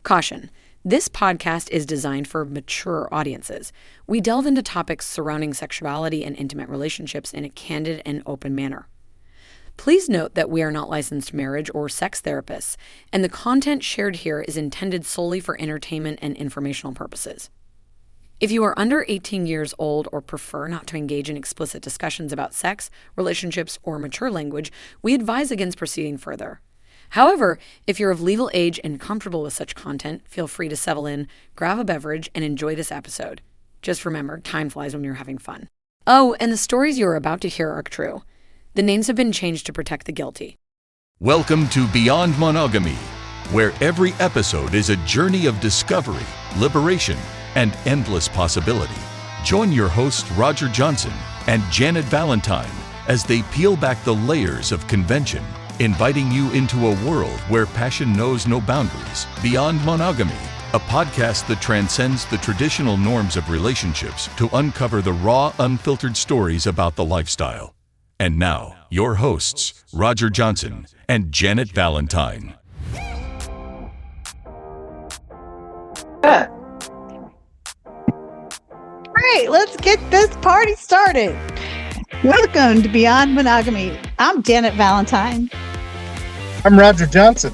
Caution. This podcast is designed for mature audiences. We delve into topics surrounding sexuality and intimate relationships in a candid and open manner. Please note that we are not licensed marriage or sex therapists, and the content shared here is intended solely for entertainment and informational purposes. If you are under 18 years old or prefer not to engage in explicit discussions about sex, relationships, or mature language, we advise against proceeding further. However, if you're of legal age and comfortable with such content, feel free to settle in, grab a beverage, and enjoy this episode. Just remember, time flies when you're having fun. Oh, and the stories you are about to hear are true. The names have been changed to protect the guilty. Welcome to Beyond Monogamy, where every episode is a journey of discovery, liberation, and endless possibility. Join your hosts Roger Johnson and Janet Valentine as they peel back the layers of convention, inviting you into a world where passion knows no boundaries. Beyond Monogamy, a podcast that transcends the traditional norms of relationships to uncover the raw, unfiltered stories about the lifestyle. And now, your hosts, Roger Johnson and Janet Valentine. All right, let's get this party started. Welcome to Beyond Monogamy. I'm Janet Valentine. I'm Roger Johnson.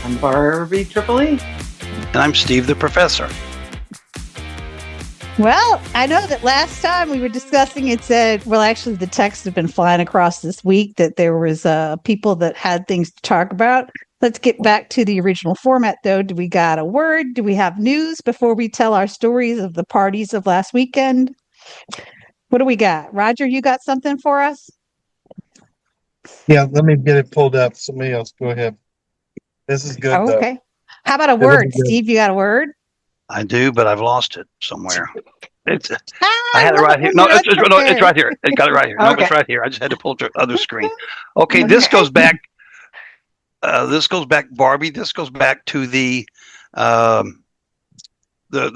I'm Barbie Triple E. And I'm Steve the Professor. Well, I know that last time we were discussing it said, well, actually the texts have been flying across this week that there was people that had things to talk about. Let's get back to the original format, though. Do we got a word? Do we have news before we tell our stories of the parties of last weekend? What do we got? Roger, you got something for us? Yeah, let me get it pulled up. Somebody else, go ahead. This is good. Oh, okay. How about a word? Steve, you got a word? I do, but I've lost it somewhere. I I had it right here. No, it's right here. It got it right here. No, Okay. it's right here. I just had to pull it to the other screen. Okay, this goes back. Barbie. This goes back to the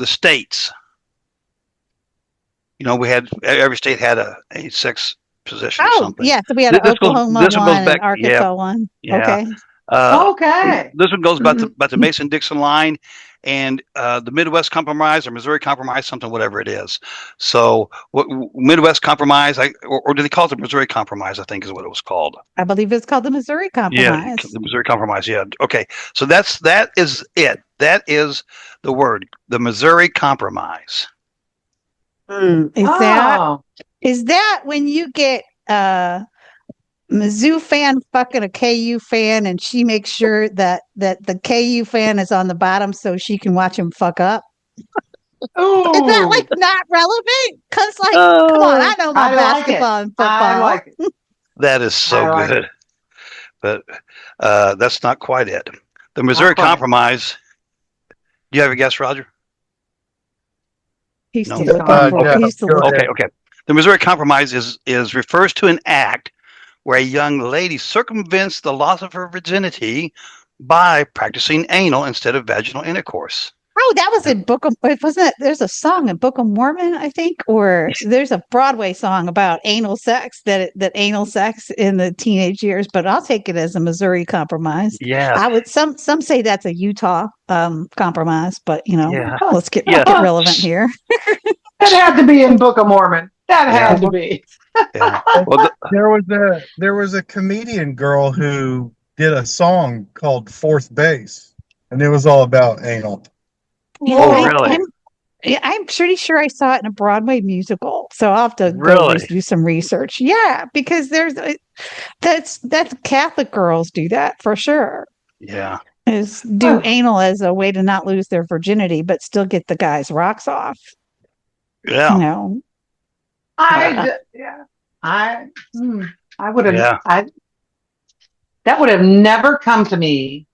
states. You know, we had every state had a sex position or something. Yeah, so we had an Oklahoma one and Arkansas one. Yeah. Okay. Okay. This one goes about the Mason-Dixon line and the Midwest Compromise or Missouri Compromise, something, whatever it is. So what Midwest Compromise, or do they call it the Missouri Compromise, I think is what it was called. I believe it's called the Missouri Compromise. Yeah, the Missouri Compromise, yeah. Okay, so that is it. That is the word, the Missouri Compromise. Is that when you get Mizzou fan fucking a KU fan and she makes sure that the KU fan is on the bottom so she can watch him fuck up? Ooh. Is that like not relevant? Because come on, I know my basketball and football. I like it. That is so good. But that's not quite it. The Missouri Compromise. Do you have a guess, Roger? He's No. still Okay. The Missouri Compromise is refers to an act where a young lady circumvents the loss of her virginity by practicing anal instead of vaginal intercourse. Oh, that was in Book of, wasn't it? There's a song in Book of Mormon, I think, or there's a Broadway song about anal sex, that anal sex in the teenage years, but I'll take it as a Missouri Compromise. Yeah. I would, some say that's a Utah compromise, but Yeah. let's get relevant here. That had to be in Book of Mormon. That had to be. Yeah. Well, There was a comedian girl who did a song called Fourth Base, and it was all about anal. Really? I'm pretty sure I saw it in a Broadway musical, so I'll have to do some research. Yeah, because that's Catholic girls do that for sure. Yeah, is do anal as a way to not lose their virginity, but still get the guy's rocks off. Yeah, I would have. Yeah. That would have never come to me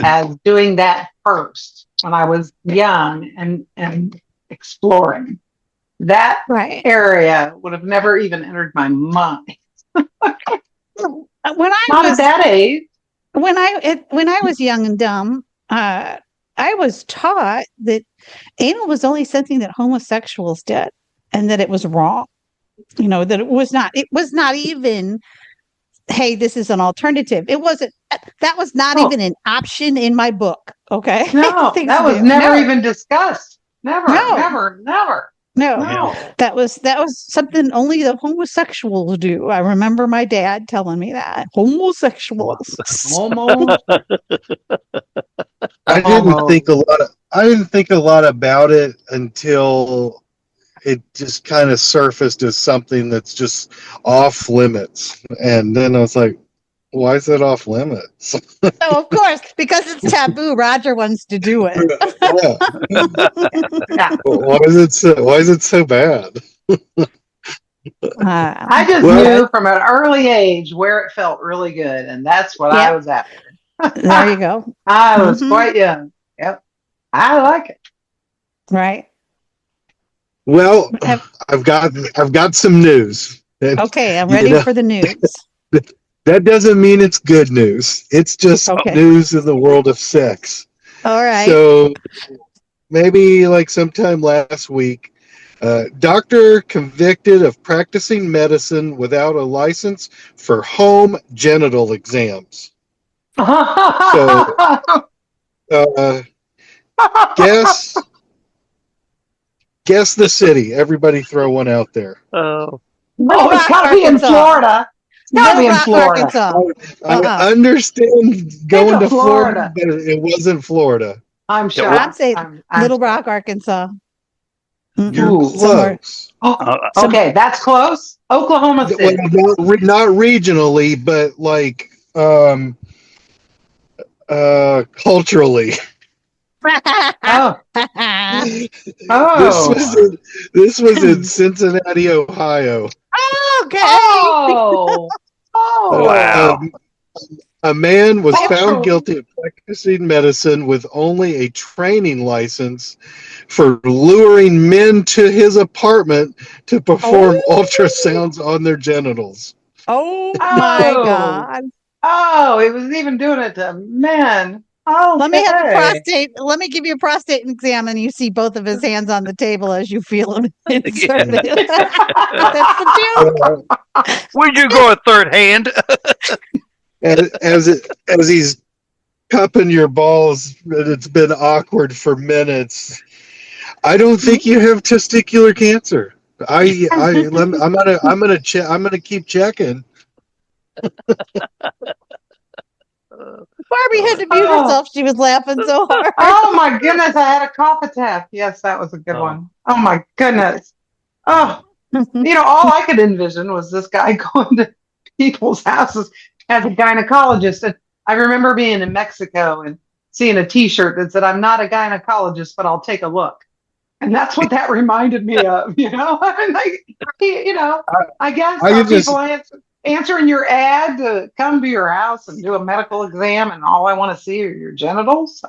as doing that first when I was young and exploring. That area would have never even entered my mind. When I Not at that age. When I was young and dumb, I was taught that anal was only something that homosexuals did, and that it was wrong. That it was not even hey, this is an alternative. It wasn't, that was not even an option in my book. Okay. No, that was never even discussed. Never, never, never. No, that was something only the homosexuals do. I remember my dad telling me that homosexuals. I didn't think a lot about it until it just kind of surfaced as something that's just off limits, and then I was like, why is it off limits? Oh, of course, because it's taboo. Roger wants to do it. Why is it so bad? I just knew from an early age where it felt really good, and that's what I was after. There you go. I was quite young. Yep, I like it. Right. Well, I've got some news. And, okay, I'm ready for the news. That doesn't mean it's good news. It's just news in the world of sex. All right. So maybe like sometime last week, doctor convicted of practicing medicine without a license for home genital exams. So, guess the city. Everybody throw one out there. Oh, it's got to be in Florida. It's got to be in Florida. Arkansas. I understand going to Florida, but it wasn't Florida. I'm sure. I'd say Little Rock, Arkansas. You're close. Okay, that's close. Oklahoma City. Well, not regionally, but like culturally. This was in Cincinnati, Ohio. Okay. Wow. A man was found guilty of practicing medicine with only a training license for luring men to his apartment to perform ultrasounds on their genitals. Oh my God. Oh, he was even doing it to men. Oh, let me give you a prostate exam, and you see both of his hands on the table as you feel him inserted. That's the joke. Where'd you go, a third hand? as he's cupping your balls, and it's been awkward for minutes. I don't think you have testicular cancer. I'm gonna keep checking. Barbie had to mute herself. She was laughing so hard. Oh my goodness, I had a cough attack. Yes, that was a good one. Oh my goodness. Oh, all I could envision was this guy going to people's houses as a gynecologist. And I remember being in Mexico and seeing a T-shirt that said, "I'm not a gynecologist, but I'll take a look." And that's what that reminded me of, I guess people answering your ad to come to your house and do a medical exam, and all I want to see are your genitals.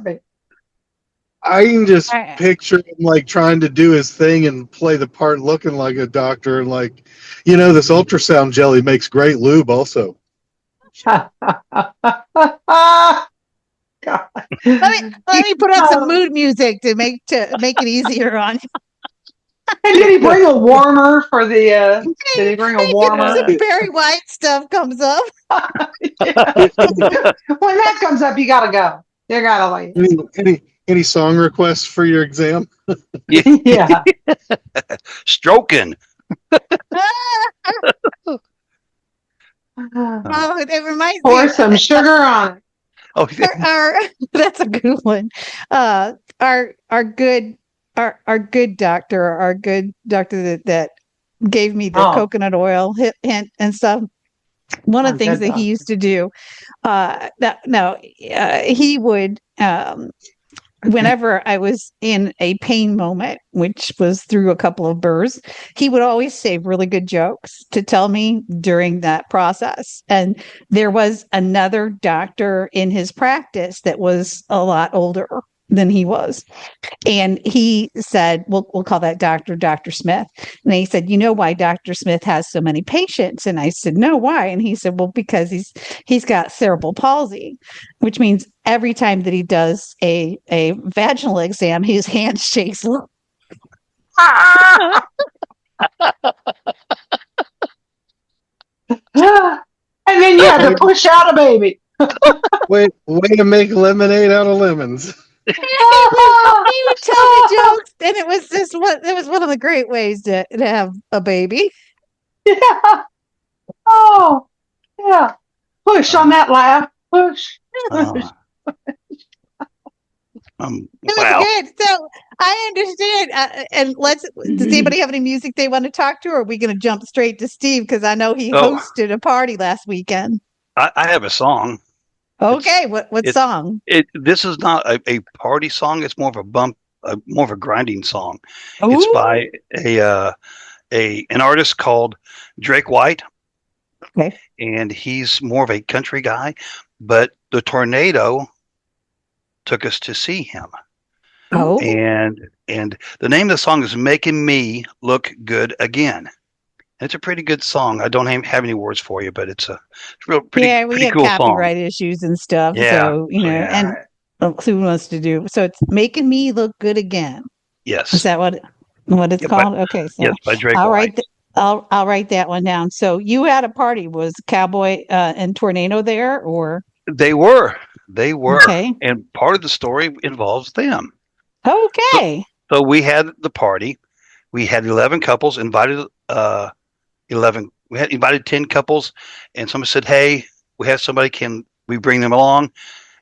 I can just picture him like trying to do his thing and play the part looking like a doctor, and like, this ultrasound jelly makes great lube also. God. Let me put on some mood music to make it easier on you. And did he bring a warmer for the? Did he bring a warmer? Some Barry White stuff comes up. When that comes up, you gotta go. You gotta leave. Any song requests for your exam? Yeah. Stroking. Oh, it reminds me. Pour some sugar on it. That's a good one. Our good doctor that gave me the coconut oil hint and stuff. One of the things that he used to do, he would, whenever I was in a pain moment, which was through a couple of burrs, he would always save really good jokes to tell me during that process. And there was another doctor in his practice that was a lot older than he was. And he said, we'll call that Dr. Smith. And he said, why Dr. Smith has so many patients? And I said, no, why? And he said, well, because he's got cerebral palsy, which means every time that he does a vaginal exam, his hand shakes. And then you had to push out a baby. Way to make lemonade out of lemons. He would tell the jokes, and it was one of the great ways to have a baby. Yeah. Oh, yeah. Push on that laugh. Push. It was Wow. good. So I understand. And does anybody have any music they want to talk to, or are we going to jump straight to Steve? Because I know he hosted a party last weekend. I have a song. Okay. What song? This is not a party song. It's more of a more of a grinding song. Ooh. It's by an artist called Drake White. Okay. And he's more of a country guy, but the Tornado took us to see him. Oh. And the name of the song is Making Me Look Good Again. And it's a pretty good song. I don't have any words for you, but it's pretty we have cool copyright song. issues and stuff. Yeah. So, and who wants to do? So it's Making Me Look Good Again. Yes. Is that what it's called? Okay. So yes, by Drake I'll White. I'll write that one down. So you had a party. Was Cowboy and Tornado there, or? They were. Okay. And part of the story involves them. Okay. So we had the party. We had 11 couples invited. 11. We had invited 10 couples, and someone said, "Hey, we have somebody. Can we bring them along?"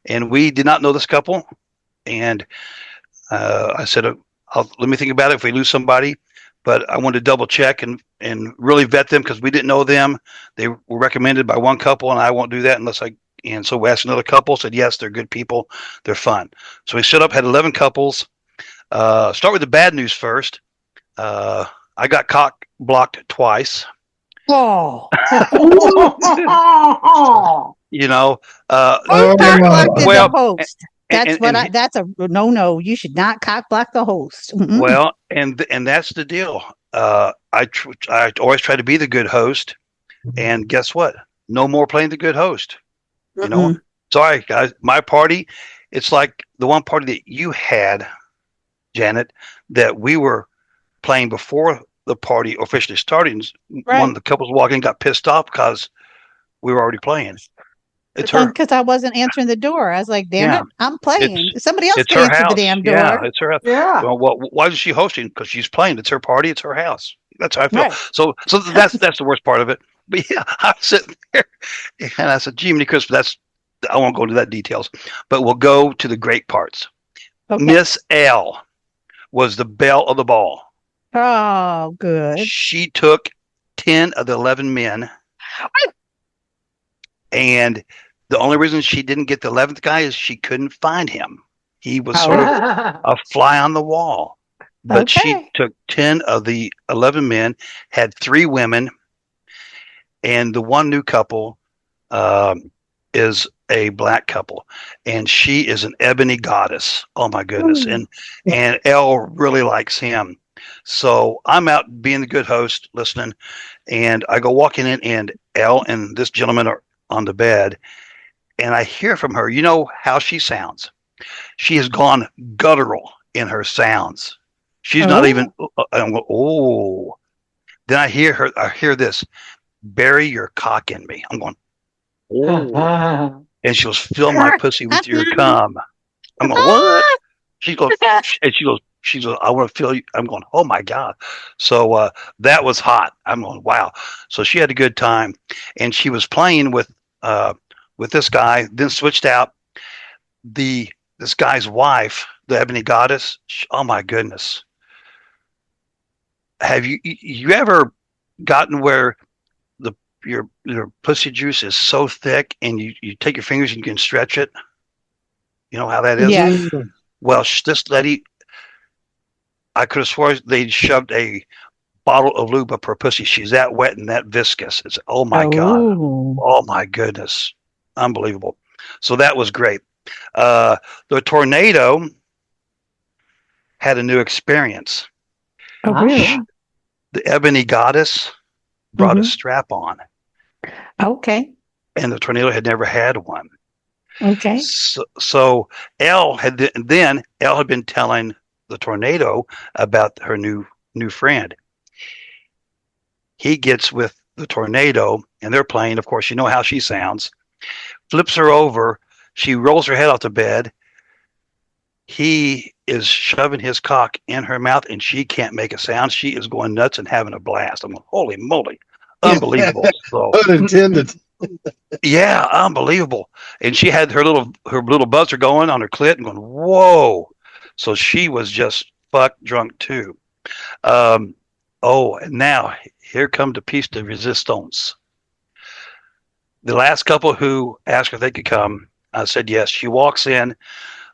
And we did not know this couple, and I said, "Let me think about it. If we lose somebody." But I wanted to double check and really vet them because we didn't know them. They were recommended by one couple, and I won't do that unless I. And so we asked another couple, said, yes, they're good people. They're fun. So we set up, had 11 couples. Start with the bad news first. I got cock blocked twice. Oh. You know, cock blocked the host. That's that's a no. You should not cock block the host. Mm-mm. Well, and that's the deal. I always try to be the good host, and guess what? No more playing the good host. You know, sorry guys, my party. It's like the one party that you had, Janet, that we were playing before the party officially started. Right. One of the couples walking in got pissed off because we were already playing. It's her. Because I wasn't answering the door. I was like, damn it, I'm playing. Somebody else can answer the damn door. Yeah, it's her house. Yeah. Well, why is she hosting? Because she's playing. It's her party. It's her house. That's how I feel. Right. So that's the worst part of it. But yeah, I was sitting there and I said, gee, many Christmas, I won't go into that details, but we'll go to the great parts. Okay. Miss L was the belle of the ball. Oh, good. She took 10 of the 11 men. And the only reason she didn't get the 11th guy is she couldn't find him. He was sort of a fly on the wall. But she took 10 of the 11 men, had 3 women, and the one new couple is a black couple, and she is an ebony goddess. Oh my goodness. And Elle really likes him. So I'm out being the good host, listening, and I go walking in, and Elle and this gentleman are on the bed, and I hear from her, you know how she sounds. She has gone guttural in her sounds. She's not even, I'm going, oh. Then I hear this, bury your cock in me. I'm going, oh. And she goes, fill my pussy with your cum. I'm going, what? She goes, I want to feel you. I'm going, oh my God. So that was hot. I'm going, wow. So she had a good time. And she was playing with this guy, then switched out. This guy's wife, the ebony goddess, oh my goodness. Have you ever gotten where your pussy juice is so thick and you take your fingers and you can stretch it? You know how that is? Yes. Well, this lady, I could have sworn they shoved a bottle of lube up her pussy. She's that wet and that viscous. It's, oh my God. Oh my goodness. Unbelievable. So that was great. The Tornado had a new experience. Oh, really? The ebony goddess brought a strap on. Okay. And the Tornado had never had one. Okay. So Elle had been telling the Tornado about her new friend. He gets with the Tornado and they're playing. Of course, you know how she sounds. Flips her over. She rolls her head off the bed. He is shoving his cock in her mouth, and she can't make a sound. She is going nuts and having a blast. I'm going, holy moly, unbelievable. So, unintended. Yeah, unbelievable. And she had her little buzzer going on her clit and going, whoa. So she was just fuck drunk too. And now here come the piece de resistance. The last couple who asked if they could come, I said yes. She walks in.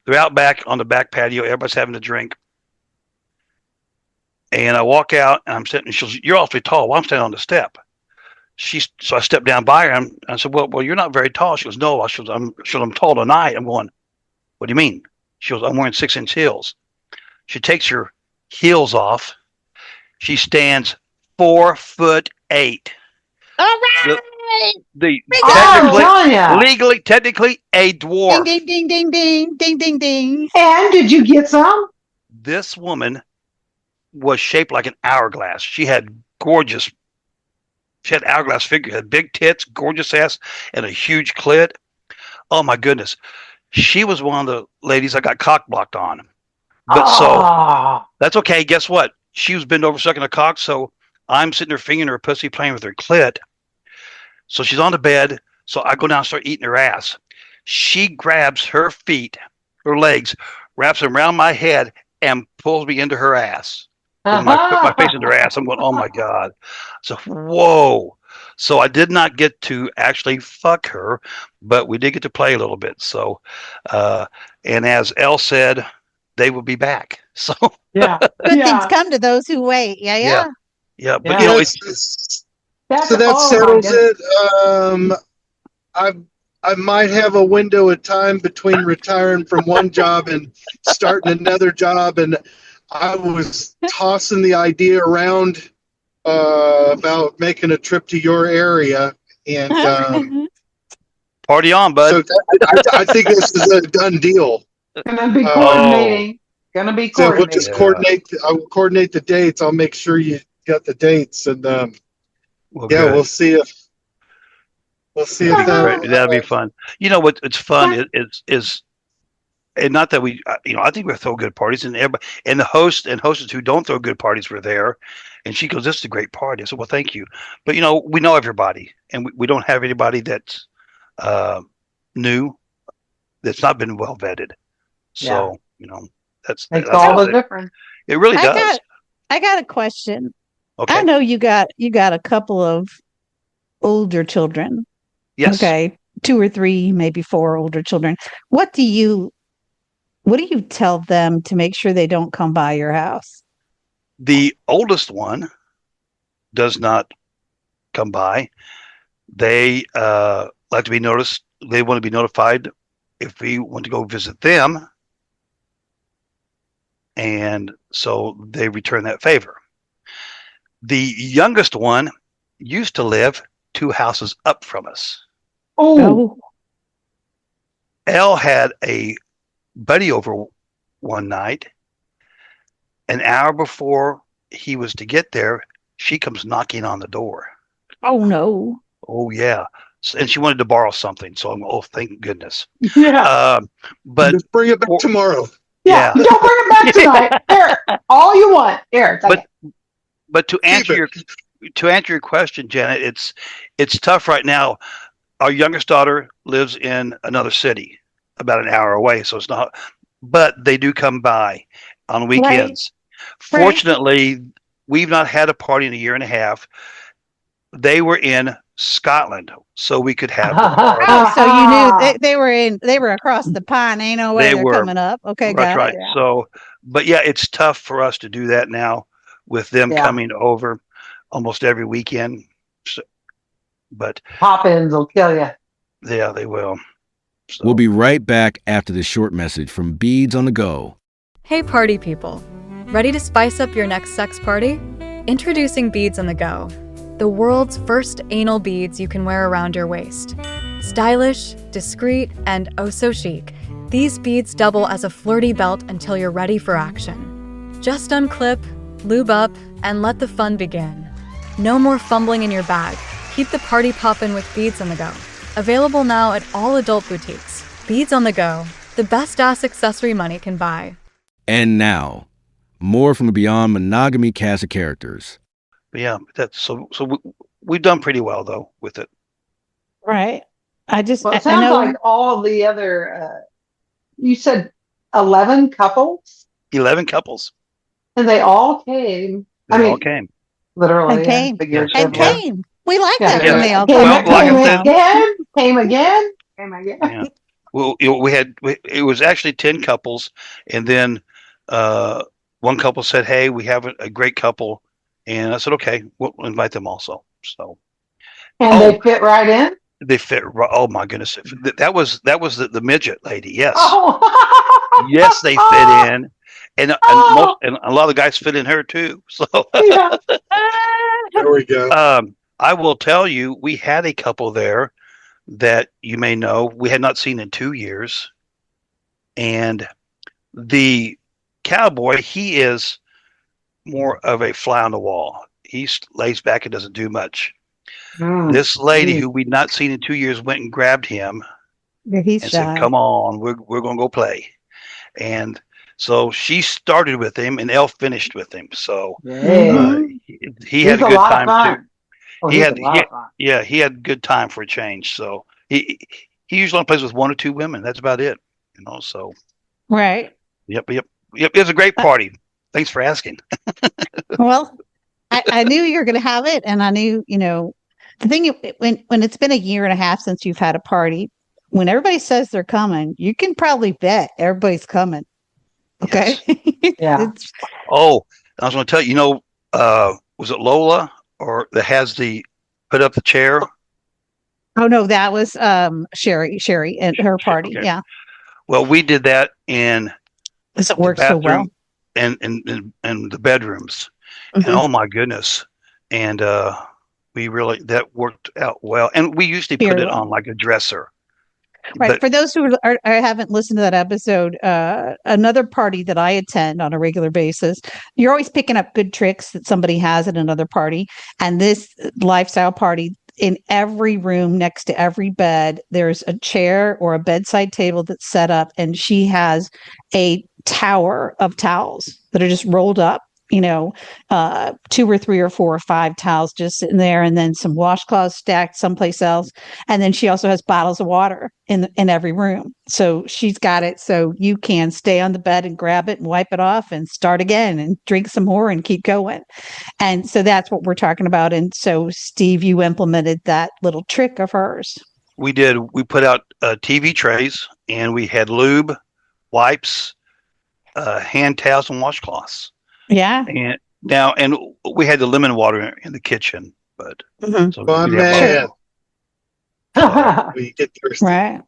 They're out back on the back patio. Everybody's having a drink. And I walk out, and I'm sitting, and she goes, you're awfully tall. Well, I'm standing on the step. So I stepped down by her, and I said, well, you're not very tall. She goes, no. I'm tall tonight. I'm going, what do you mean? She goes, I'm wearing 6-inch heels. She takes her heels off. She stands 4'8". All right. Technically a dwarf. Ding, ding, ding, ding, ding, ding, ding. And did you get some? This woman was shaped like an hourglass. She had hourglass figure, had big tits, gorgeous ass, and a huge clit. Oh my goodness. She was one of the ladies I got cock blocked on. But so that's okay. Guess what? She was bent over sucking a cock, so I'm sitting there fingering her pussy, playing with her clit. So she's on the bed. So I go down and start eating her ass. She grabs her feet, her legs, wraps them around my head, and pulls me into her ass. My face into her ass. I'm going, oh my God. So, whoa. So I did not get to actually fuck her, but we did get to play a little bit. So, and as Elle said, they will be back. So yeah, good things come to those who wait. Yeah. But so that settles it. I might have a window of time between retiring from one job and starting another job, and I was tossing the idea around about making a trip to your area, and party on, bud. So I think this is a done deal. Gonna be coordinating. So we'll just coordinate. I'll coordinate the dates. I'll make sure you got the dates, and we'll see if that'll be fun. You know what? It's fun. Is and not that we, I think we throw good parties, and everybody, and the host and hostess who don't throw good parties were there, and she goes, "This is a great party." I said, "Well, thank you," but we know everybody, and we don't have anybody that's new, that's not been well vetted. So that's all the difference. It really does. I got a question. Okay. I know you got a couple of older children. Yes. Okay. 2 or 3, maybe 4 older children. What do you tell them to make sure they don't come by your house? The oldest one does not come by. They like to be noticed. They want to be notified if we want to go visit them. And so they return that favor. The youngest one used to live 2 houses up from us. Oh. Elle had a buddy over one night. An hour before he was to get there, she comes knocking on the door. Oh, no. Oh, yeah. And she wanted to borrow something. So I'm, thank goodness. Yeah. But just bring it back tomorrow. Yeah. Don't bring it back tonight. Eric, all you want. Eric. But to answer your question, Janet, it's tough right now. Our youngest daughter lives in another city, about an hour away, so it's not. But they do come by on weekends. Right. Fortunately, we've not had a party in a year and a half. They were in Scotland, so we could have. So you knew they were across the pond. Ain't no way they're coming up. Okay, that's right. Yeah. So, but yeah, it's tough for us to do that now with them coming over almost every weekend. So, but pop-ins will kill you. Yeah, they will. So. We'll be right back after this short message from Beads on the Go. Hey, party people. Ready to spice up your next sex party? Introducing Beads on the Go, the world's first anal beads you can wear around your waist. Stylish, discreet, and oh so chic, these beads double as a flirty belt until you're ready for action. Just unclip, lube up, and let the fun begin. No more fumbling in your bag. Keep the party poppin' with Beads on the Go. Available now at all adult boutiques. Beads on the Go, the best ass accessory money can buy. And now, more from the Beyond Monogamy cast of characters. But yeah, we've done pretty well though with it. Right. It sounds like all the other. You said 11 couples. 11 couples. And they all came. All came. Literally. And came. And came. We like that when they all came again. Yeah. Well, it was actually 10 couples, and then one couple said, "Hey, we have a great couple," and I said, "Okay, we'll invite them also." So, they fit right in. They fit. Oh my goodness, that was the midget lady. Yes, yes, they fit in, and a lot of the guys fit in her too. So there we go. I will tell you, we had a couple there that you may know we had not seen in 2 years, and the cowboy, he is more of a fly on the wall. He lays back and doesn't do much. This lady who we'd not seen in 2 years went and grabbed him and said, "Come on, we're going to go play." And so she started with him, and Elle finished with him. So he had a good time too. He had a good time for a change. So he usually plays with 1 or 2 women. That's about it, So right. Yep. It was a great party. Thanks for asking. Well, I knew you were going to have it, and I knew, the thing when it's been a year and a half since you've had a party, when everybody says they're coming, you can probably bet everybody's coming. Okay. Yes. Yeah. Oh, I was going to tell you, was it Lola or that has put up the chair? Oh no, that was Sherry and her party. Okay. Yeah. Well, we did that in Does it work so well? And the bedrooms. And oh my goodness. And that worked out well. And we usually put it on like a dresser. Right. But for those who haven't listened to that episode, another party that I attend on a regular basis, you're always picking up good tricks that somebody has at another party. And this lifestyle party, in every room next to every bed, there's a chair or a bedside table that's set up, and she has a tower of towels that are just rolled up, 2 or 3 or 4 or 5 towels just sitting there, and then some washcloths stacked someplace else. And then she also has bottles of water in every room. So she's got it so you can stay on the bed and grab it and wipe it off and start again and drink some more and keep going. And so that's what we're talking about. And so, Steve, you implemented that little trick of hers. We did. We put out TV trays, and we had lube, wipes, hand towels, and washcloths. Yeah. And we had the lemon water in the kitchen, but man. We get thirsty. Right.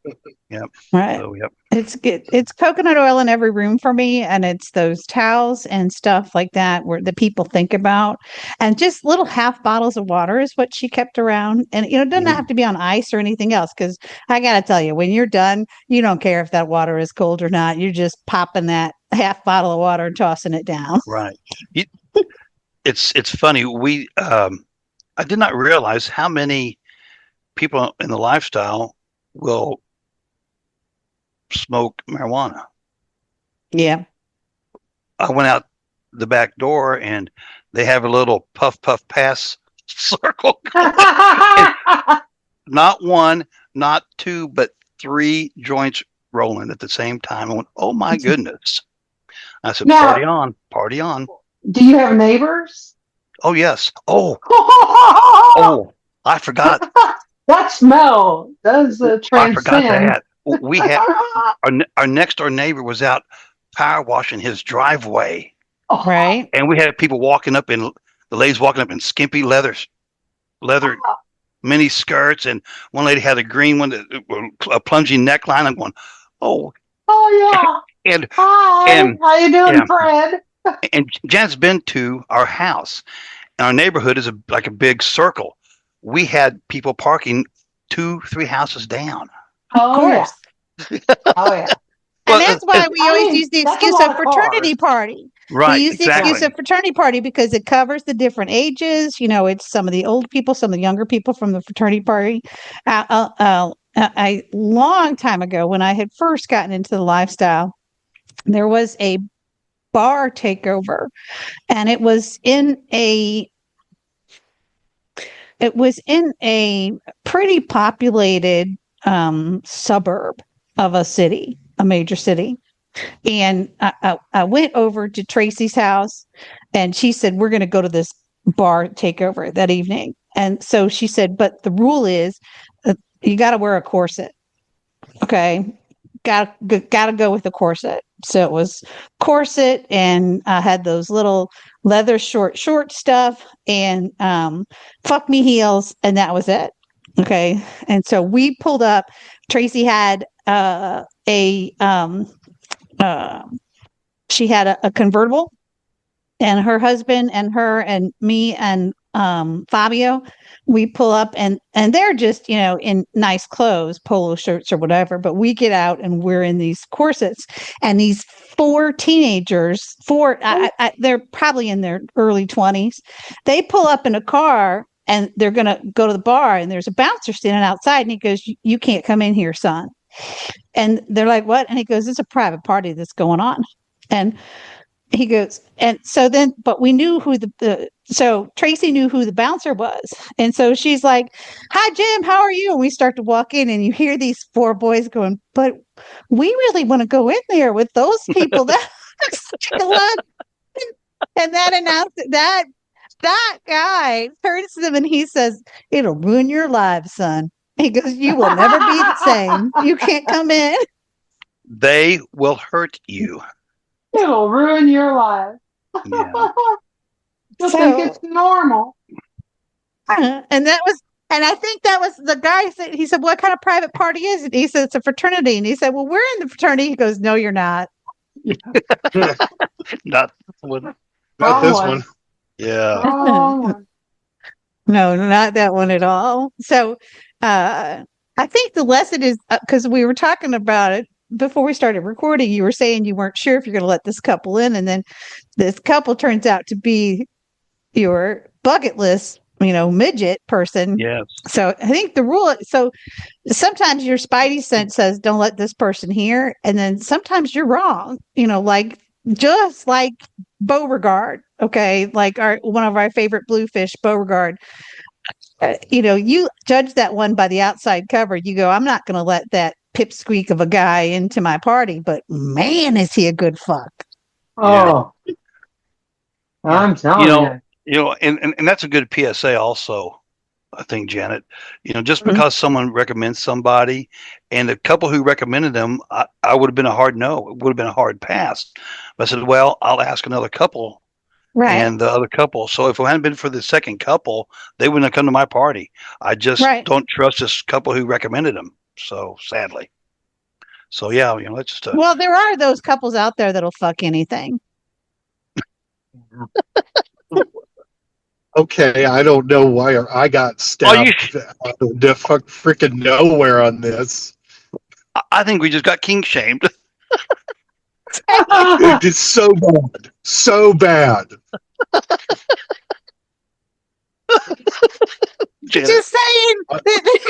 Yeah. Right. So, yep. It's good. It's coconut oil in every room for me, and it's those towels and stuff like that where the people think about, and just little half bottles of water is what she kept around. And it doesn't have to be on ice or anything else, because I got to tell you, when you're done, you don't care if that water is cold or not. You're just popping that half bottle of water and tossing it down. Right. It's funny. I did not realize how many people in the lifestyle will smoke marijuana. Yeah. I went out the back door, and they have a little puff pass circle. Not 1, not 2, but 3 joints rolling at the same time. I went, oh my goodness. I said, now, party on. Do you have neighbors? Oh, yes. Oh, I forgot. That smell does transcend. I forgot that. We had our next door neighbor was out power washing his driveway. Right. And we had people the ladies walking up in skimpy leather mini skirts, and one lady had a green one, a plunging neckline. I'm going, oh yeah. And hi, and how you doing, Fred? And Jan's been to our house, and our neighborhood is like a big circle. We had people parking 2-3 houses down. Oh, of course. Yeah. Oh yeah. And that's why we always use the excuse of fraternity party. Right. We use the excuse Exactly. of fraternity party because it covers the different ages. It's some of the old people, some of the younger people from the fraternity party. A long time ago, when I had first gotten into the lifestyle, there was a bar takeover, and it was in a pretty populated suburb of a major city. And I went over to Tracy's house, and she said, "We're going to go to this bar takeover that evening." And so she said, "But the rule is you got to wear a corset." Okay. Got to go with the corset. So it was corset, and I had those little leather short stuff, and fuck me heels, and that was it. Okay. And so we pulled up. Tracy had a uh, she had a convertible, and her husband and her and me and Fabio, we pull up, and they're just in nice clothes, polo shirts or whatever, but we get out and we're in these corsets, and these four teenagers, they're probably in their early 20s, they pull up in a car, and they're gonna go to the bar, and there's a bouncer standing outside, and he goes, "You can't come in here, son." And they're like, "What?" And he goes, "It's a private party that's going on." And he goes, and so then, but we knew who so Tracy knew who the bouncer was. And so she's like, "Hi, Jim, how are you?" And we start to walk in, and you hear these four boys going, "But we really want to go in there with those people." That such a lot. And that announced that guy turns to them and he says, "It'll ruin your lives, son." He goes, "You will never be the same. You can't come in." They will hurt you. It'll ruin your life. Yeah. You'll think it's normal. And I think that was the guy said, he said, "What kind of private party is it?" He said, "It's a fraternity." And he said, "Well, we're in the fraternity." He goes, "No, you're not." Not with, Not this one. yeah. No, not that one at all. So I think the lesson is, because we were talking about it before we started recording, you were saying you weren't sure if you're going to let this couple in, and then this couple turns out to be your bucket list, midget person. Yes. So I think the rule, so sometimes your spidey sense says, "Don't let this person here." And then sometimes you're wrong, just like Beauregard. Okay. Like one of our favorite bluefish, Beauregard. You judge that one by the outside cover. You go, "I'm not going to let that pipsqueak of a guy into my party, but man, is he a good fuck." Oh, yeah. I'm telling you. And that's a good PSA also, I think, Janet. Just because someone recommends somebody, and the couple who recommended them, I would have been a hard no. It would have been a hard pass. But I said, "Well, I'll ask another couple." Right. And the other couple. So if it hadn't been for the second couple, they wouldn't have come to my party. I just don't trust this couple who recommended them. So sadly. So yeah, let's just. Well, there are those couples out there that'll fuck anything. Okay, I don't know why I got stabbed out of the freaking nowhere on this. I think we just got kink shamed. It's so bad. So bad. Just saying,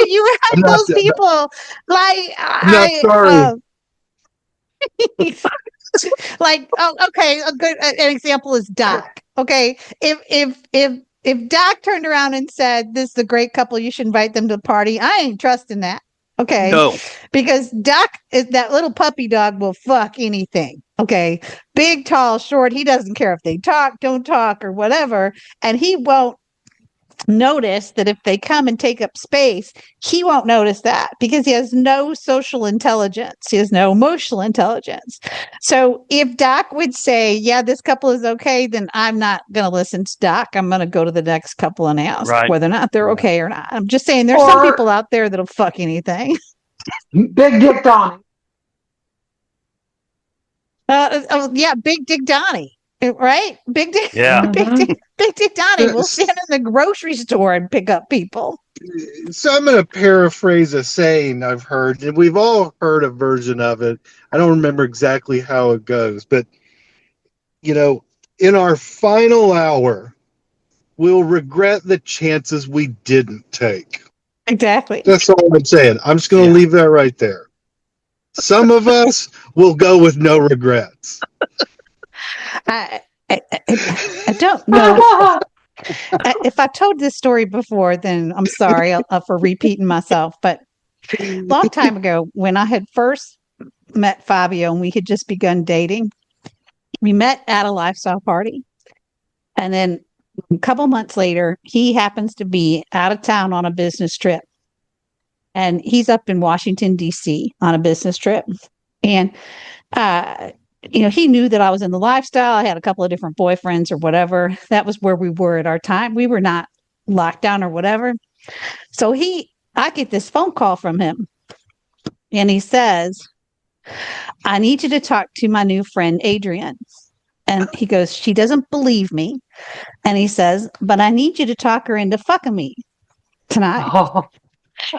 you have those people like like, okay, an example is Doc. Okay, if Doc turned around and said, "This is a great couple, you should invite them to the party," I ain't trusting that. Okay. No. Because Doc is that little puppy dog will fuck anything. Okay. Big, tall, short. He doesn't care if they talk, don't talk, or whatever. And he won't notice that if they come and take up space, he won't notice that because he has no social intelligence. He has no emotional intelligence. So if Doc would say, "Yeah, this couple is okay," then I'm not going to listen to Doc. I'm going to go to the next couple and ask whether or not they're okay or not. I'm just saying there's some people out there that'll fuck anything. Big Dick Donnie. Yeah, Big Dick Donnie. Right? Big Dick. Yeah. Big Dick Donnie will stand in the grocery store and pick up people. So I'm going to paraphrase a saying I've heard, and we've all heard a version of it. I don't remember exactly how it goes, but in our final hour, we'll regret the chances we didn't take. Exactly. That's all I'm saying. I'm just going to leave that right there. Some of us will go with no regrets. I don't know if I told this story before, then I'm sorry for repeating myself. But a long time ago, when I had first met Fabio and we had just begun dating, we met at a lifestyle party. And then a couple months later, he happens to be out of town on a business trip. And he's up in Washington, D.C. on a business trip. And, he knew that I was in the lifestyle. I had a couple of different boyfriends or whatever. That was where we were at our time. We were not locked down or whatever. So I get this phone call from him. And he says, I need you to talk to my new friend, Adrian. And he goes, she doesn't believe me. And he says, but I need you to talk her into fucking me tonight. Oh.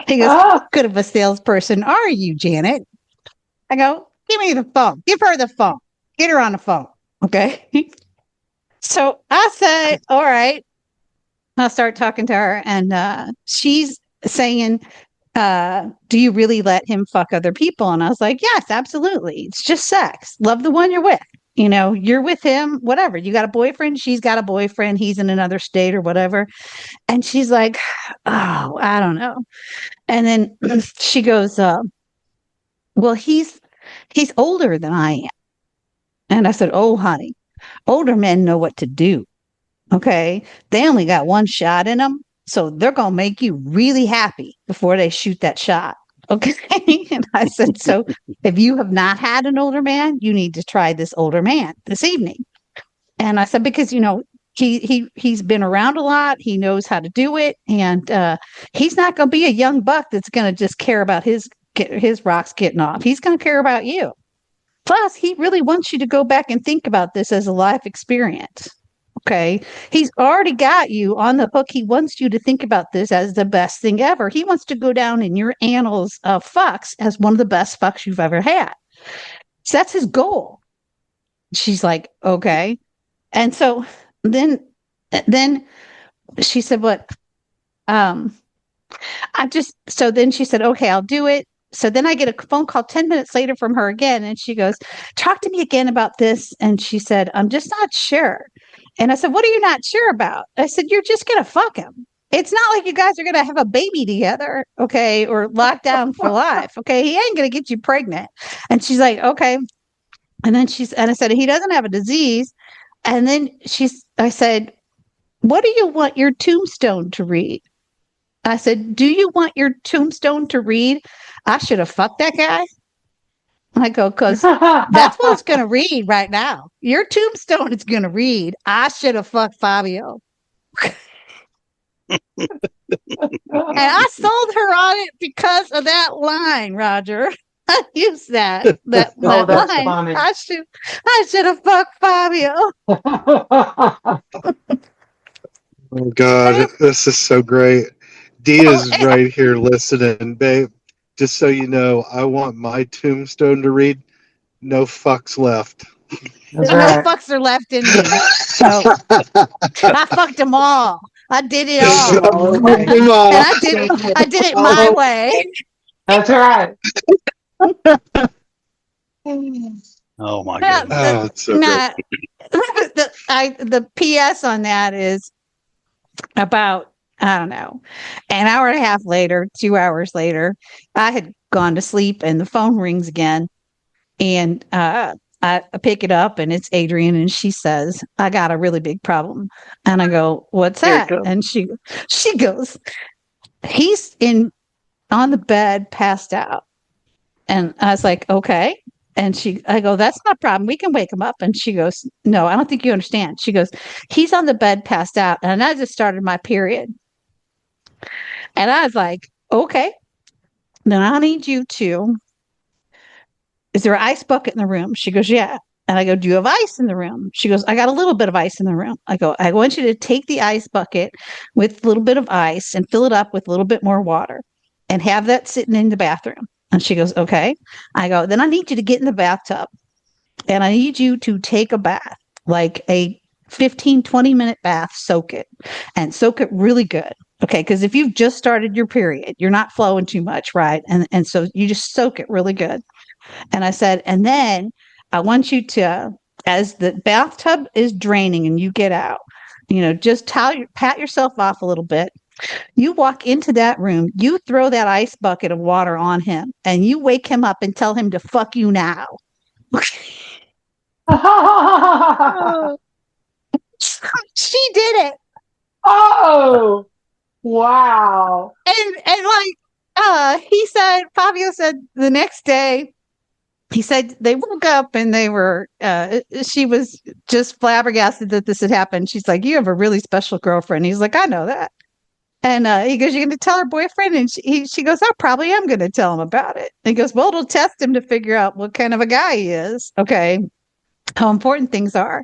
He goes, how good of a salesperson are you, Janet? I go, give me the phone. Give her the phone. Get her on the phone. Okay. So I said, all right. I'll start talking to her. And she's saying, do you really let him fuck other people? And I was like, yes, absolutely. It's just sex. Love the one you're with. You're with him, whatever. You got a boyfriend. She's got a boyfriend. He's in another state or whatever. And she's like, oh, I don't know. And then she goes, well, he's older than I am. And I said, oh, honey, older men know what to do. Okay. They only got one shot in them. So they're going to make you really happy before they shoot that shot. Okay. And I said, so if you have not had an older man, you need to try this older man this evening. And I said, because, he's been around a lot. He knows how to do it. And he's not going to be a young buck that's going to just care about his rocks getting off. He's going to care about you. Plus, he really wants you to go back and think about this as a life experience. Okay. He's already got you on the hook. He wants you to think about this as the best thing ever. He wants to go down in your annals of fucks as one of the best fucks you've ever had. So that's his goal. She's like, okay. And so then she said, what? So then she said, okay, I'll do it. So then I get a phone call 10 minutes later from her again. And she goes, talk to me again about this. And she said, I'm just not sure. And I said, what are you not sure about? I said, you're just going to fuck him. It's not like you guys are going to have a baby together. Okay. Or locked down for life. Okay. He ain't going to get you pregnant. And she's like, okay. And then and I said, he doesn't have a disease. And then I said, what do you want your tombstone to read? I said, do you want your tombstone to read, I should have fucked that guy? I go, because that's what it's going to read right now. Your tombstone is going to read, I should have fucked Fabio. And I sold her on it because of that line, Roger. I used that line. Funny. I should have fucked Fabio. Oh God, this is so great. Dia's right here listening, babe. Just so you know, I want my tombstone to read, no fucks left. That's right. No fucks are left in me. So I fucked them all. I did it all. And I did it my way. That's right. Oh my God. Oh, it's so great. The PS on that is about, I don't know, an hour and a half later, 2 hours later, I had gone to sleep and the phone rings again. And I pick it up and it's Adrian and she says, I got a really big problem. And I go, what's that? And she goes, he's on the bed, passed out. And I was like, okay. And I go, that's not a problem. We can wake him up. And she goes, no, I don't think you understand. She goes, he's on the bed, passed out. And I just started my period. And I was like, okay, then I need you to, is there an ice bucket in the room? She goes, yeah. And I go, do you have ice in the room? She goes, I got a little bit of ice in the room. I go, I want you to take the ice bucket with a little bit of ice and fill it up with a little bit more water and have that sitting in the bathroom. And she goes, okay. I go, then I need you to get in the bathtub and I need you to take a bath, like a 15, 20-minute bath, soak it, and soak it really good. Okay, because if you've just started your period, you're not flowing too much, right? And so you just soak it really good. And I said, and then I want you to, as the bathtub is draining and you get out, just pat yourself off a little bit. You walk into that room, you throw that ice bucket of water on him, and you wake him up and tell him to fuck you now. She did it. Oh, wow. And he said, Fabio said the next day, he said they woke up and they were, she was just flabbergasted that this had happened. She's like, you have a really special girlfriend. He's like, I know that. And he goes, you're going to tell her boyfriend? And she goes, I probably am going to tell him about it. And he goes, well, it'll test him to figure out what kind of a guy he is. Okay. How important things are.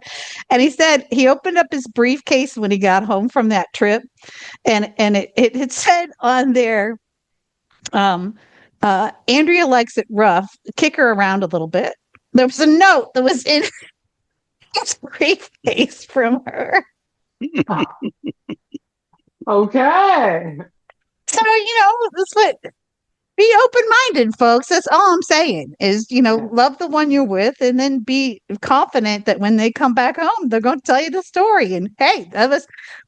And he said he opened up his briefcase when he got home from that trip. And it had said on there, Andrea likes it rough. Kick her around a little bit. There was a note that was in his briefcase from her. Okay. So, that's what, be open-minded, folks. That's all I'm saying is, love the one you're with and then be confident that when they come back home, they're going to tell you the story. And hey,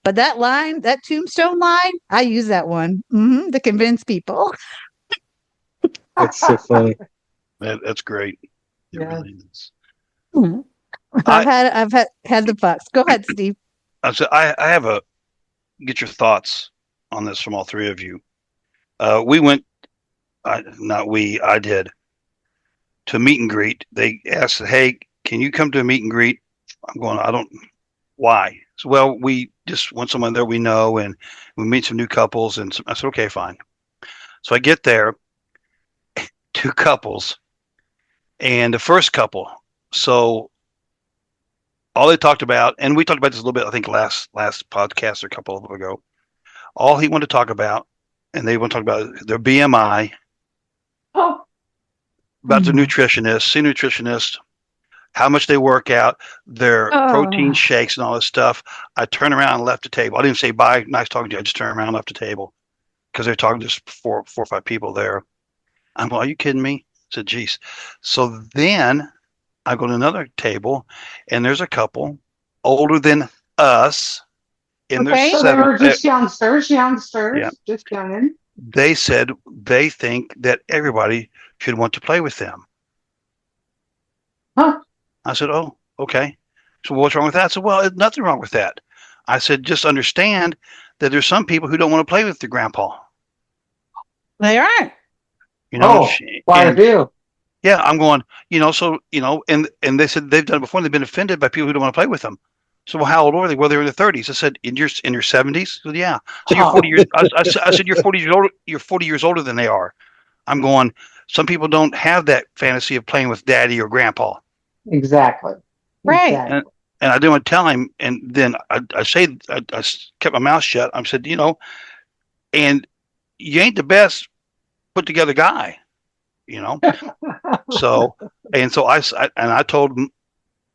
but that line, that tombstone line, I use that one to convince people. That's so funny. That's great. It really is. Mm-hmm. I've had the fucks. Go ahead, Steve. I have get your thoughts on this from all three of you. We went, I did, to a meet and greet. They asked, hey, can you come to a meet and greet? I'm going, why? So, well, we just want someone there we know, and we meet some new couples. And I said, okay, fine. So I get there, 2 couples, and the first couple. So all they talked about, and we talked about this a little bit, I think last podcast or a couple of them ago, all he wanted to talk about, and they want to talk about their BMI, about their nutritionist, senior nutritionist, how much they work out, their protein shakes and all this stuff. I turned around and left the table. I didn't say bye, nice talking to you. I just turned around and left the table because they're talking to just four or 5 people there. I'm going, are you kidding me? I said, geez. So then I go to another table, and there's a couple older than us in their 70s. So they were just youngsters, yeah. Just youngin'. They said they think that everybody should want to play with them. Huh? I said, oh, okay. So what's wrong with that? I said, well, there's nothing wrong with that. I said, just understand that there's some people who don't want to play with their grandpa. They aren't. Why do? Yeah, I'm going, and they said they've done it before and they've been offended by people who don't want to play with them. So, well, how old are they? Well, they're in their 30s. I said, in your 70s? Said, yeah. So you're 40 years. I said, you're 40 years older. You're 40 years older than they are. I'm going, some people don't have that fantasy of playing with daddy or grandpa. Exactly. Right. Exactly. And I didn't want to tell him. And then I kept my mouth shut. I said, and you ain't the best put together guy, So I told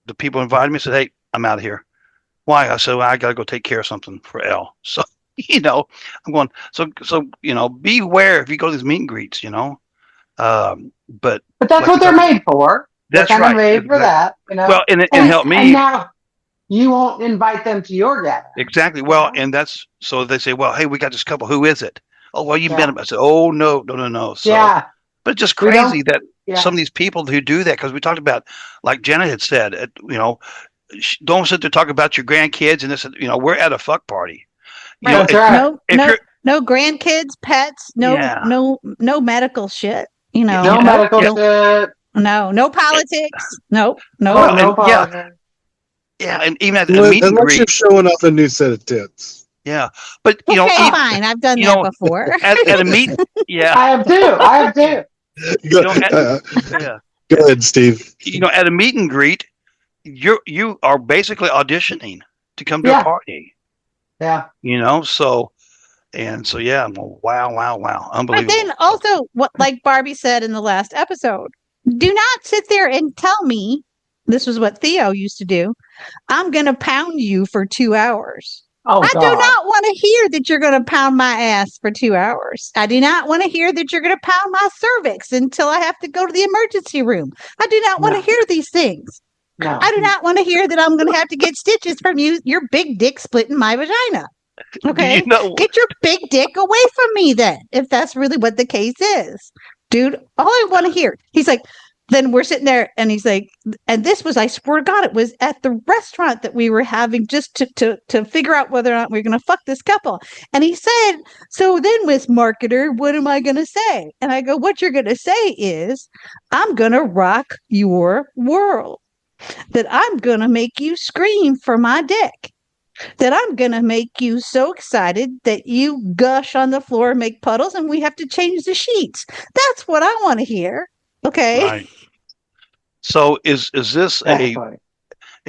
the people who invited me, I said, hey, I'm out of here. Why? I said, well, I got to go take care of something for Elle. So, I'm going, so beware if you go to these meet and greets, but that's what they're made for. That's they're right. Made for that, Well, and help me. And now you won't invite them to your gathering. Exactly. Well, and that's, so they say, well, hey, we got this couple. Who is it? Oh, well, you've met them. I said, oh, no. So, but it's just crazy that some of these people who do that, because we talked about, like Jenna had said, don't sit there talking about your grandkids and this, we're at a fuck party. No grandkids, pets, no medical shit. No medical shit. No politics. No politics. Yeah, and even at the meet and greet, you're showing off a new set of tits. Yeah, but fine. I've done that before. At a meet, yeah, I have too. Go ahead, Steve. At a meet and greet, you are basically auditioning to come to a party. Yeah. So yeah, I'm going, wow, unbelievable. But then also, what like Barbie said in the last episode, do not sit there and tell me. This was what Theo used to do. I'm going to pound you for 2 hours. Oh, I do God. not want to hear that you're going to pound my ass for 2 hours. I do not want to hear that you're going to pound my cervix until I have to go to the emergency room. I do not want to hear these things. No. I do not want to hear that I'm going to have to get stitches from you, your big dick splitting my vagina. Okay? Get your big dick away from me then, if that's really what the case is. Dude, all I want to hear. He's like, then we're sitting there and he's like, and this was, I swear to God, it was at the restaurant that we were having just to figure out whether or not we are going to fuck this couple. And he said, so then, Miss Marketer, what am I going to say? And I go, what you're going to say is, I'm going to rock your world. That I'm going to make you scream for my dick. That I'm going to make you so excited that you gush on the floor and make puddles and we have to change the sheets. That's what I want to hear. Okay. Right. So is this a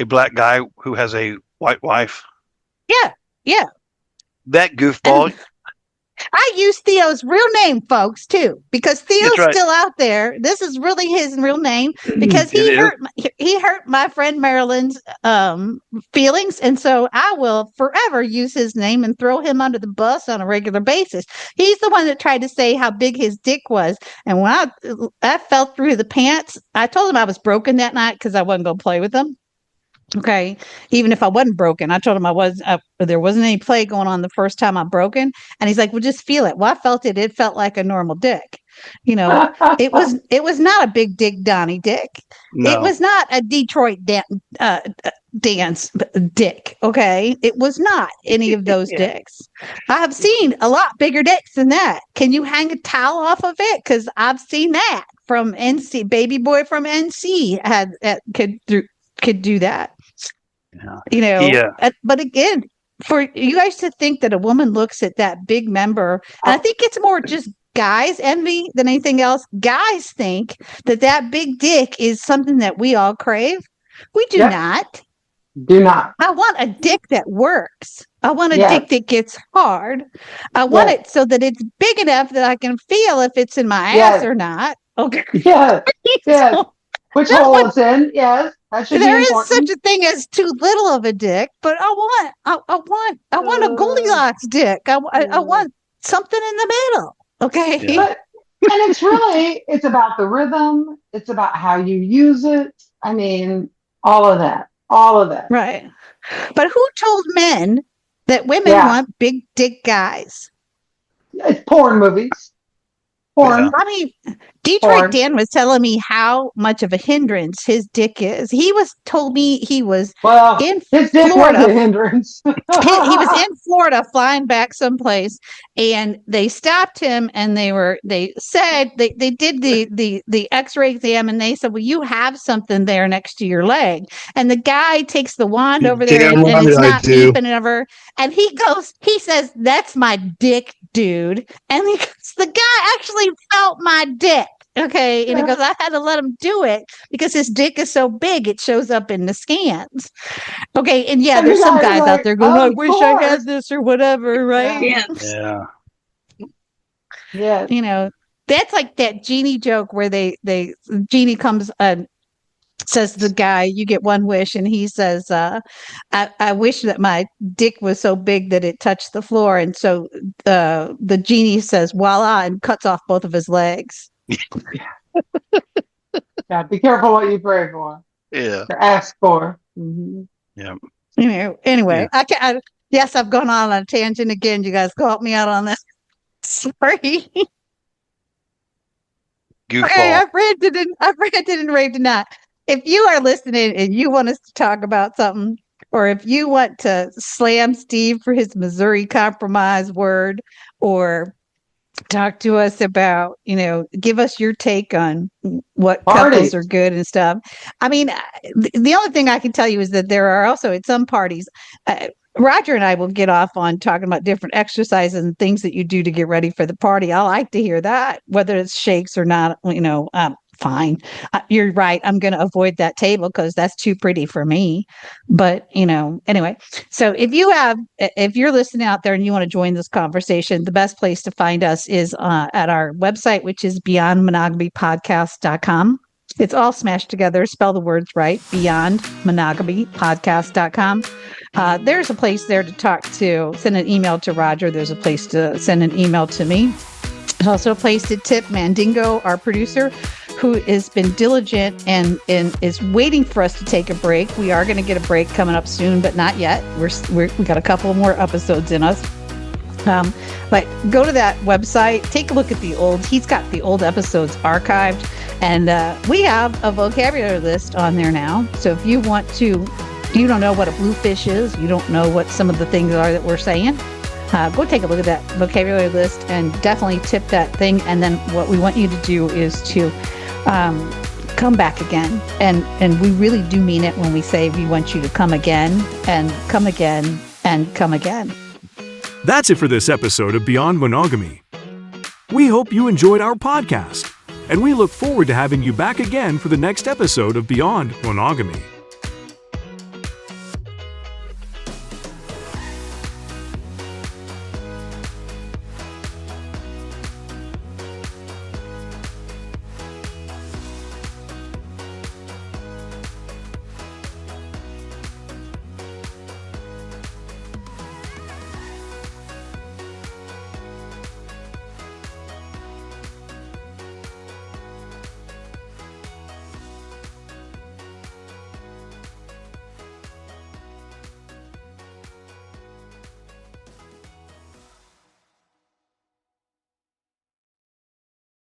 black guy who has a white wife? Yeah. Yeah. That goofball. I use Theo's real name, folks, too, because Theo's right. still out there. This is really his real name because he hurt my friend Marilyn's feelings, and so I will forever use his name and throw him under the bus on a regular basis. He's the one that tried to say how big his dick was, and when I fell through the pants, I told him I was broken that night because I wasn't going to play with him. Okay. Even if I wasn't broken, I told him there wasn't any play going on the first time I'm broken. And he's like, well, just feel it. Well, I felt it. It felt like a normal dick. You know, it was not a big dick Donnie dick. No. It was not a Detroit dance dick. Okay. It was not any of those dicks. I have seen a lot bigger dicks than that. Can you hang a towel off of it? Because I've seen that from NC. Baby boy from NC could do that. Yeah. You know, but again, for you guys to think that a woman looks at that big member, and I think it's more just guys envy than anything else. Guys think that big dick is something that we all crave. We do not. Do not. I want a dick that works. I want a dick that gets hard. I want it so that it's big enough that I can feel if it's in my ass or not. Okay. Yeah. Yeah. Which hole it's in? Yes. There is such a thing as too little of a dick, but I want a Goldilocks dick. I want something in the middle. Okay. Yeah. And it's about the rhythm. It's about how you use it. I mean, all of that. Right. But who told men that women want big dick guys? It's porn movies. Porn. I mean, Detroit Dan was telling me how much of a hindrance his dick is. He told me he was in his dick Florida. Was a hindrance. He was in Florida flying back someplace, and they stopped him and they said they did the X-ray exam and they said, well, you have something there next to your leg. And the guy takes the wand over there and it's not beeping ever. And he says, that's my dick, dude. And the guy actually felt my dick. Okay. And he goes, I had to let him do it because his dick is so big, it shows up in the scans. Okay. And there's some guys out there going, I wish I had this or whatever. Right. Yeah. Yeah. You know, that's like that genie joke where Genie comes and says to the guy, you get one wish. And he says, I wish that my dick was so big that it touched the floor. And so the genie says, voila, and cuts off both of his legs. Yeah, be careful what you pray for. Yeah. Or ask for. Mm-hmm. Yeah. You know, anyway, yes, I've gone on a tangent again. You guys help me out on this. Sorry. Goofball. Okay, I've ranted and raved tonight. If you are listening and you want us to talk about something, or if you want to slam Steve for his Missouri Compromise word, or talk to us about, give us your take on what couples are good and stuff. I mean, the only thing I can tell you is that there are also at some parties, Roger and I will get off on talking about different exercises and things that you do to get ready for the party. I like to hear that, whether it's shakes or not, fine. You're right. I'm going to avoid that table because that's too pretty for me. But, anyway, so if you're listening out there and you want to join this conversation, the best place to find us is at our website, which is beyondmonogamypodcast.com. It's all smashed together. Spell the words right. BeyondMonogamyPodcast.com. There's a place there to send an email to Roger. There's a place to send an email to me. There's also a place to tip Mandingo, our producer, who has been diligent and is waiting for us to take a break. We are going to get a break coming up soon, but not yet. We got a couple more episodes in us. But go to that website, take a look at he's got the old episodes archived, and we have a vocabulary list on there now. So if you don't know what a bluefish is, you don't know what some of the things are that we're saying, go take a look at that vocabulary list and definitely tip that thing. And then what we want you to do is to come back again. And we really do mean it when we say we want you to come again and come again and come again. That's it for this episode of Beyond Monogamy. We hope you enjoyed our podcast, and we look forward to having you back again for the next episode of Beyond Monogamy.